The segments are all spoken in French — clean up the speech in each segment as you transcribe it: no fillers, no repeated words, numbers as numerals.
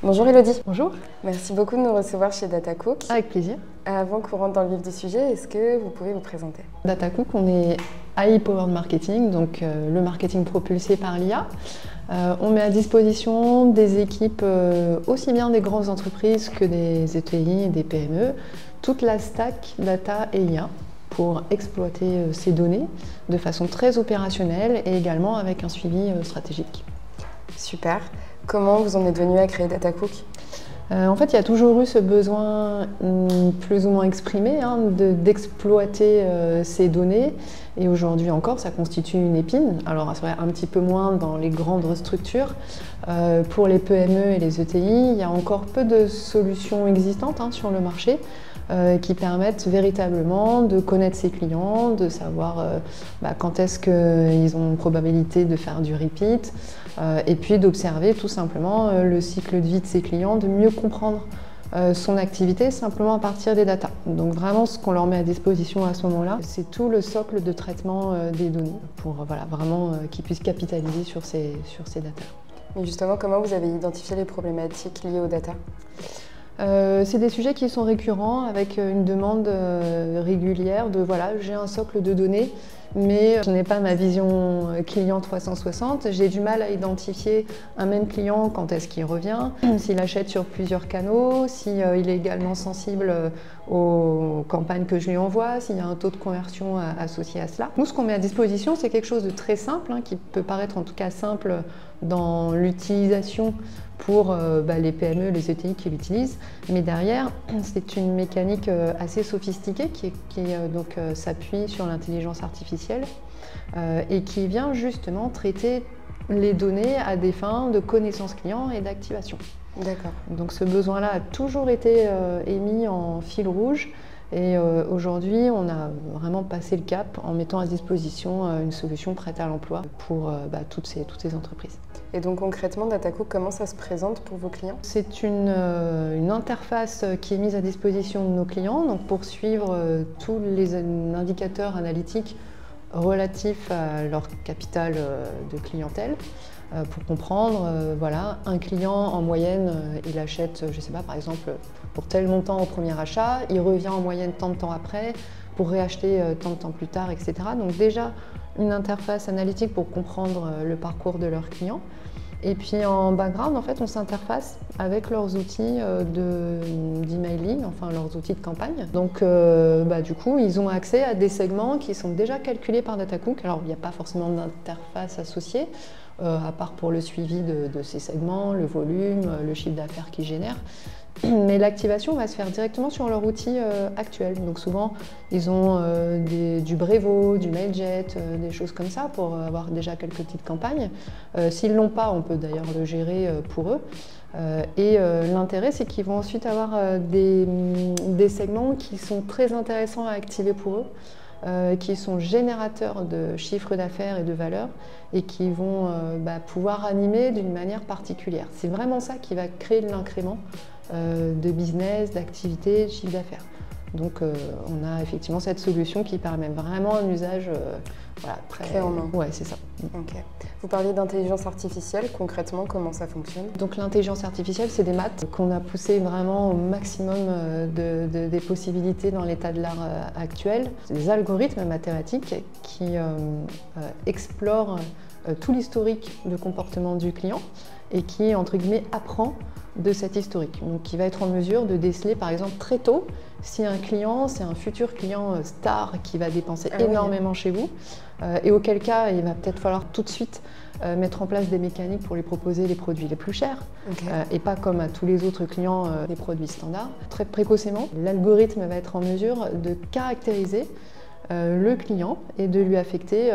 Bonjour Elodie. Bonjour. Merci beaucoup de nous recevoir chez DataCook. Avec plaisir. Avant qu'on rentre dans le vif du sujet, est-ce que vous pouvez vous présenter? DataCook, on est AI Powered Marketing, donc le marketing propulsé par l'IA. On met à disposition des équipes aussi bien des grandes entreprises que des ETI et des PME, toute la stack data et IA pour exploiter ces données de façon très opérationnelle et également avec un suivi stratégique. Super. Comment vous en êtes venu à créer DataCook? En fait, il y a toujours eu ce besoin plus ou moins exprimé d'exploiter ces données. Et aujourd'hui encore, ça constitue une épine. Alors, ça va un petit peu moins dans les grandes structures. Pour les PME et les ETI, il y a encore peu de solutions existantes sur le marché qui permettent véritablement de connaître ses clients, de savoir quand est-ce qu'ils ont une probabilité de faire du repeat, et puis d'observer tout simplement le cycle de vie de ses clients, de mieux comprendre son activité simplement à partir des datas. Donc vraiment ce qu'on leur met à disposition à ce moment-là, c'est tout le socle de traitement des données pour vraiment qu'ils puissent capitaliser sur ces datas. Mais justement, comment vous avez identifié les problématiques liées aux datas? C'est des sujets qui sont récurrents avec une demande régulière de j'ai un socle de données, mais je n'ai pas ma vision client 360. J'ai du mal à identifier un même client quand est-ce qu'il revient, s'il achète sur plusieurs canaux, s'il est également sensible aux campagnes que je lui envoie, s'il y a un taux de conversion associé à cela. Nous, ce qu'on met à disposition, c'est quelque chose de très simple, qui peut paraître en tout cas simple dans l'utilisation pour les PME, les ETI qui l'utilisent. Mais derrière, c'est une mécanique assez sophistiquée qui s'appuie sur l'intelligence artificielle et qui vient justement traiter les données à des fins de connaissance client et d'activation. D'accord. Donc ce besoin-là a toujours été émis en fil rouge. Et aujourd'hui, on a vraiment passé le cap en mettant à disposition une solution prête à l'emploi pour toutes ces entreprises. Et donc concrètement, DataCook, comment ça se présente pour vos clients? C'est une interface qui est mise à disposition de nos clients donc pour suivre tous les indicateurs analytiques relatifs à leur capital de clientèle. Pour comprendre, un client en moyenne, il achète, je ne sais pas, par exemple, pour tel montant au premier achat, il revient en moyenne tant de temps après, pour réacheter tant de temps plus tard, etc. Donc déjà, une interface analytique pour comprendre le parcours de leurs clients. Et puis en background, en fait, on s'interface avec leurs outils d'emailing, enfin leurs outils de campagne. Donc du coup, ils ont accès à des segments qui sont déjà calculés par DataCook. Alors, il n'y a pas forcément d'interface associée, à part pour le suivi de ces segments, le volume, le chiffre d'affaires qu'ils génèrent. Mais l'activation va se faire directement sur leur outil actuel. Donc souvent, ils ont du Brevo, du Mailjet, des choses comme ça pour avoir déjà quelques petites campagnes. S'ils ne l'ont pas, on peut d'ailleurs le gérer pour eux. L'intérêt, c'est qu'ils vont ensuite avoir des segments qui sont très intéressants à activer pour eux, qui sont générateurs de chiffre d'affaires et de valeur et qui vont pouvoir animer d'une manière particulière. C'est vraiment ça qui va créer l'incrément de business, d'activité, de chiffre d'affaires. Donc on a effectivement cette solution qui permet vraiment un usage très clé en main. Ouais, c'est ça. Ok. Vous parliez d'intelligence artificielle, concrètement comment ça fonctionne? Donc l'intelligence artificielle, c'est des maths qu'on a poussé vraiment au maximum des possibilités dans l'état de l'art actuel. C'est des algorithmes mathématiques qui explorent tout l'historique de comportement du client et qui, entre guillemets, apprend de cet historique. Donc, qui va être en mesure de déceler, par exemple, très tôt, si un client, c'est un futur client star qui va dépenser énormément chez vous, et auquel cas, il va peut-être falloir tout de suite mettre en place des mécaniques pour lui proposer les produits les plus chers, et pas comme à tous les autres clients, les produits standards. Très précocement, l'algorithme va être en mesure de caractériser le client et de lui affecter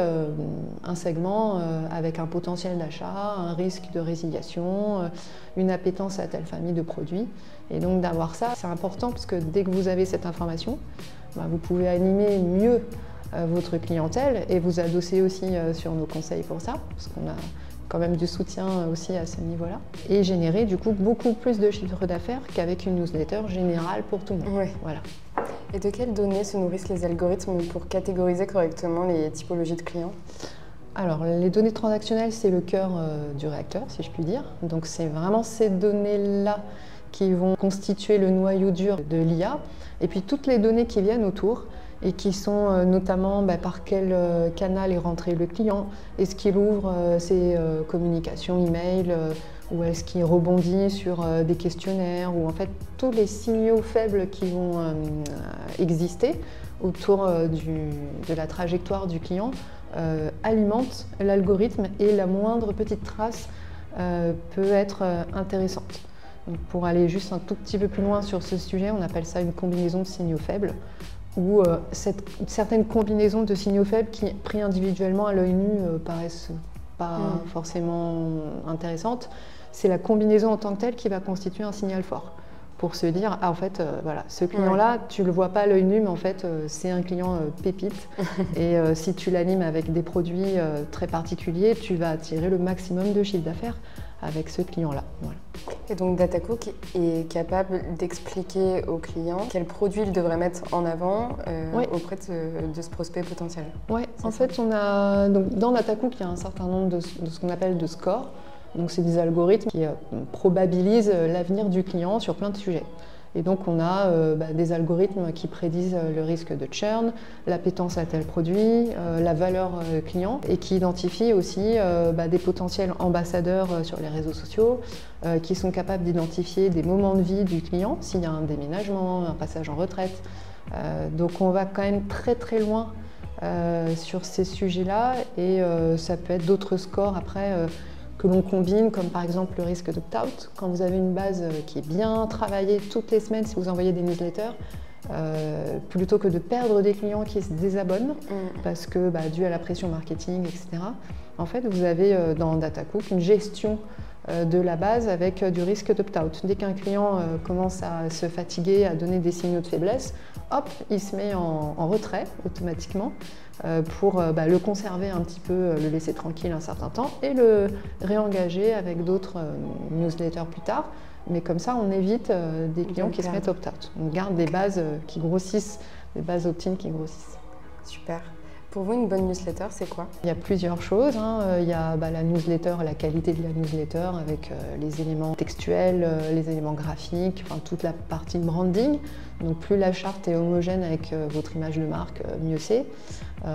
un segment avec un potentiel d'achat, un risque de résiliation, une appétence à telle famille de produits. Et donc d'avoir ça, c'est important parce que dès que vous avez cette information, vous pouvez animer mieux votre clientèle et vous adosser aussi sur nos conseils pour ça, parce qu'on a quand même du soutien aussi à ce niveau-là, et générer du coup beaucoup plus de chiffre d'affaires qu'avec une newsletter générale pour tout le monde. Oui. Voilà. Et de quelles données se nourrissent les algorithmes pour catégoriser correctement les typologies de clients? Alors, les données transactionnelles, c'est le cœur du réacteur, si je puis dire. Donc, c'est vraiment ces données-là qui vont constituer le noyau dur de l'IA. Et puis, toutes les données qui viennent autour et qui sont notamment par quel canal est rentré le client, est-ce qu'il ouvre ses communications email ou est-ce qu'il rebondit sur des questionnaires, ou en fait tous les signaux faibles qui vont exister autour de la trajectoire du client alimente l'algorithme, et la moindre petite trace peut être intéressante. Donc pour aller juste un tout petit peu plus loin sur ce sujet, on appelle ça une combinaison de signaux faibles, ou certaines combinaisons de signaux faibles qui, pris individuellement à l'œil nu, paraissent pas forcément intéressantes. C'est la combinaison en tant que telle qui va constituer un signal fort, pour se dire, ah, en fait, voilà, ce client-là, tu ne le vois pas à l'œil nu, mais en fait, c'est un client pépite. Et si tu l'animes avec des produits très particuliers, tu vas attirer le maximum de chiffre d'affaires avec ce client-là. Voilà. Et donc DataCook est capable d'expliquer au client quel produit il devrait mettre en avant auprès de ce prospect potentiel. Oui, en fait, donc, dans DataCook, il y a un certain nombre de ce qu'on appelle de scores. Donc, c'est des algorithmes qui probabilisent l'avenir du client sur plein de sujets. Et donc, on a des algorithmes qui prédisent le risque de churn, l'appétence à tel produit, la valeur client, et qui identifient aussi des potentiels ambassadeurs sur les réseaux sociaux, qui sont capables d'identifier des moments de vie du client, s'il y a un déménagement, un passage en retraite. Donc, on va quand même très très loin sur ces sujets-là, et ça peut être d'autres scores après que l'on combine, comme par exemple le risque d'opt-out. Quand vous avez une base qui est bien travaillée toutes les semaines, si vous envoyez des newsletters, plutôt que de perdre des clients qui se désabonnent, parce que dû à la pression marketing, etc. En fait, vous avez dans DataCook une gestion de la base avec du risque d'opt-out. Dès qu'un client commence à se fatiguer, à donner des signaux de faiblesse, hop, il se met en retrait automatiquement pour le conserver un petit peu, le laisser tranquille un certain temps et le réengager avec d'autres newsletters plus tard. Mais comme ça, on évite des clients qui se mettent opt-out. On garde des bases qui grossissent, des bases opt-in qui grossissent. Super. Pour vous, une bonne newsletter, c'est quoi? Il y a plusieurs choses. Il y a la newsletter, la qualité de la newsletter avec les éléments textuels, les éléments graphiques, enfin, toute la partie branding. Donc plus la charte est homogène avec votre image de marque, mieux c'est.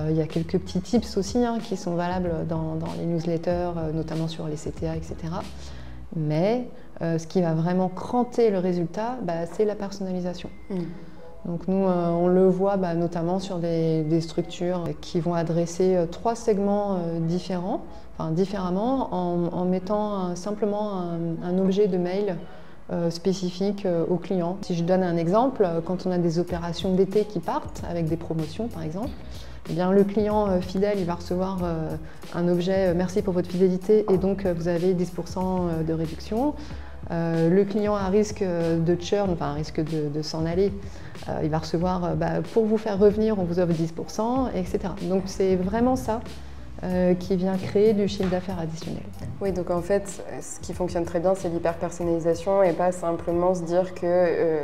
Il y a quelques petits tips aussi qui sont valables dans les newsletters, notamment sur les CTA, etc. Mais ce qui va vraiment cranter le résultat, c'est la personnalisation. Donc nous, on le voit notamment sur des structures qui vont adresser 3 segments différents, enfin différemment, en mettant simplement un objet de mail spécifique au client. Si je donne un exemple, quand on a des opérations d'été qui partent, avec des promotions par exemple, eh bien, le client fidèle, il va recevoir un objet « Merci pour votre fidélité » et donc vous avez 10% de réduction. Le client à risque de churn, enfin à risque de s'en aller, il va recevoir pour vous faire revenir, on vous offre 10%, etc. Donc c'est vraiment ça qui vient créer du chiffre d'affaires additionnel. Oui, donc en fait, ce qui fonctionne très bien, c'est l'hyper-personnalisation et pas simplement se dire que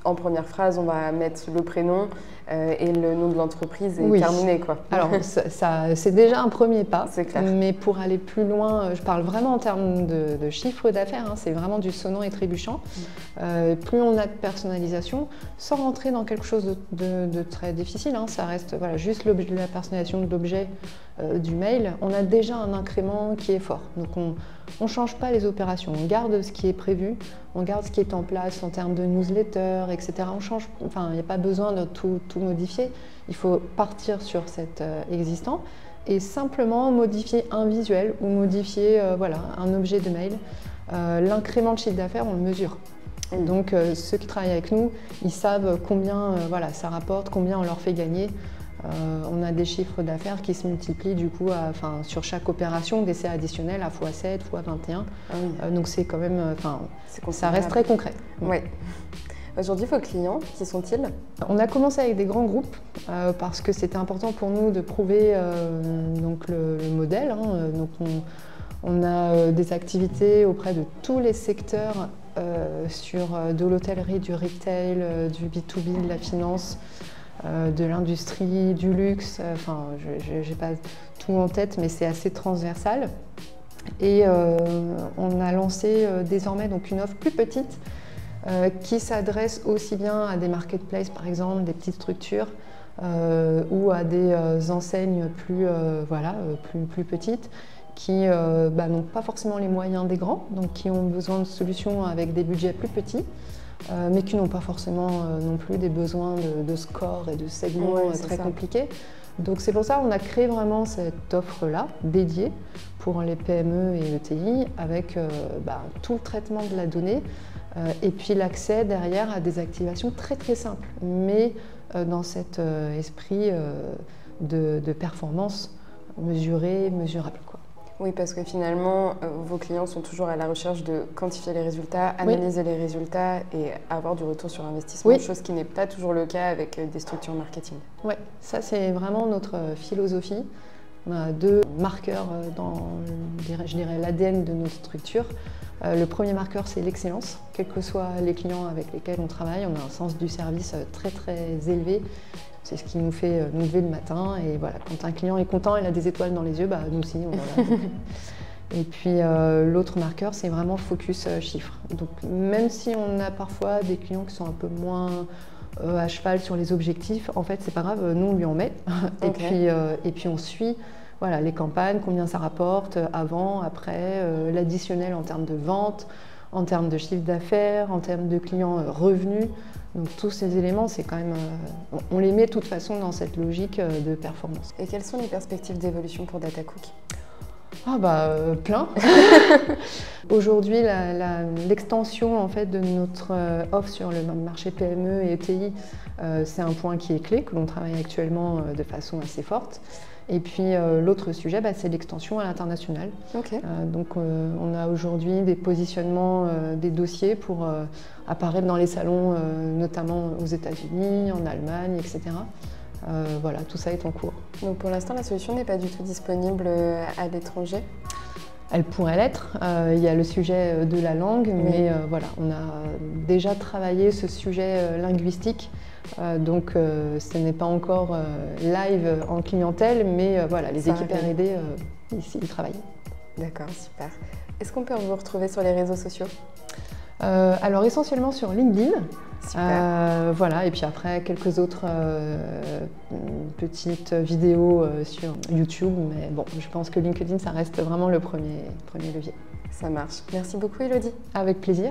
en première phrase, on va mettre le prénom et le nom de l'entreprise et terminé, quoi. Alors, c'est déjà un premier pas, c'est clair. Mais pour aller plus loin, je parle vraiment en termes de chiffre d'affaires, c'est vraiment du sonnant et trébuchant. Plus on a de personnalisation, sans rentrer dans quelque chose de très difficile, ça reste juste la personnalisation de l'objet du mail, on a déjà un incrément qui est fort. Donc on ne change pas les opérations, on garde ce qui est prévu, on garde ce qui est en place en termes de newsletter, etc. On change, il n'y a pas besoin de tout modifier, il faut partir sur cet existant et simplement modifier un visuel ou modifier un objet de mail. L'incrément de chiffre d'affaires, on le mesure. Donc ceux qui travaillent avec nous, ils savent combien ça rapporte, combien on leur fait gagner. On a des chiffres d'affaires qui se multiplient du coup sur chaque opération d'essai additionnel à x7, x21. Donc c'est quand même, ça reste très concret. Oui. Aujourd'hui, vos clients, qui sont-ils? On a commencé avec des grands groupes parce que c'était important pour nous de prouver le modèle. Donc on a des activités auprès de tous les secteurs sur de l'hôtellerie, du retail, du B2B, de la finance. de l'industrie, du luxe, enfin je n'ai pas tout en tête, mais c'est assez transversal. Et on a lancé désormais donc une offre plus petite qui s'adresse aussi bien à des marketplaces par exemple, des petites structures, ou à des enseignes plus petites qui n'ont pas forcément les moyens des grands, donc qui ont besoin de solutions avec des budgets plus petits, mais qui n'ont pas forcément non plus des besoins de scores et de segments très compliqués. Donc c'est pour ça qu'on a créé vraiment cette offre-là, dédiée pour les PME et ETI, avec tout le traitement de la donnée, et puis l'accès derrière à des activations très très simples, mais dans cet esprit de performance mesurée, mesurable, quoi. Oui, parce que finalement, vos clients sont toujours à la recherche de quantifier les résultats, analyser les résultats et avoir du retour sur investissement, chose qui n'est pas toujours le cas avec des structures marketing. Oui, ça c'est vraiment notre philosophie. On a 2 marqueurs dans, je dirais, l'ADN de notre structure. Le premier marqueur, c'est l'excellence. Quels que soient les clients avec lesquels on travaille, on a un sens du service très très élevé. C'est ce qui nous fait nous lever le matin. Et voilà, quand un client est content, il a des étoiles dans les yeux, nous aussi, on en a. Et puis l'autre marqueur, c'est vraiment focus chiffres. Donc même si on a parfois des clients qui sont un peu moins à cheval sur les objectifs, en fait, c'est pas grave, nous on lui en met. Et puis on suit. Voilà, les campagnes, combien ça rapporte avant, après, l'additionnel en termes de vente, en termes de chiffre d'affaires, en termes de clients revenus. Donc tous ces éléments, c'est quand même, on les met de toute façon dans cette logique de performance. Et quelles sont les perspectives d'évolution pour DataCook ? Plein. Aujourd'hui, l'extension en fait de notre offre sur le marché PME et ETI, c'est un point qui est clé, que l'on travaille actuellement de façon assez forte. Et puis l'autre sujet, c'est l'extension à l'international. Donc on a aujourd'hui des positionnements, des dossiers pour apparaître dans les salons, notamment aux États-Unis, en Allemagne, etc. Voilà, tout ça est en cours. Donc pour l'instant, la solution n'est pas du tout disponible à l'étranger ? Elle pourrait l'être. Il y a le sujet de la langue, mais voilà, on a déjà travaillé ce sujet linguistique. Donc ce n'est pas encore live en clientèle, mais voilà, les équipes R&D ici ils travaillent. D'accord, super. Est-ce qu'on peut vous retrouver sur les réseaux sociaux ? Alors essentiellement sur LinkedIn. Super. Et puis après quelques autres petites vidéos sur YouTube, mais bon, je pense que LinkedIn ça reste vraiment le premier levier. Ça marche. Merci beaucoup Elodie. Avec plaisir.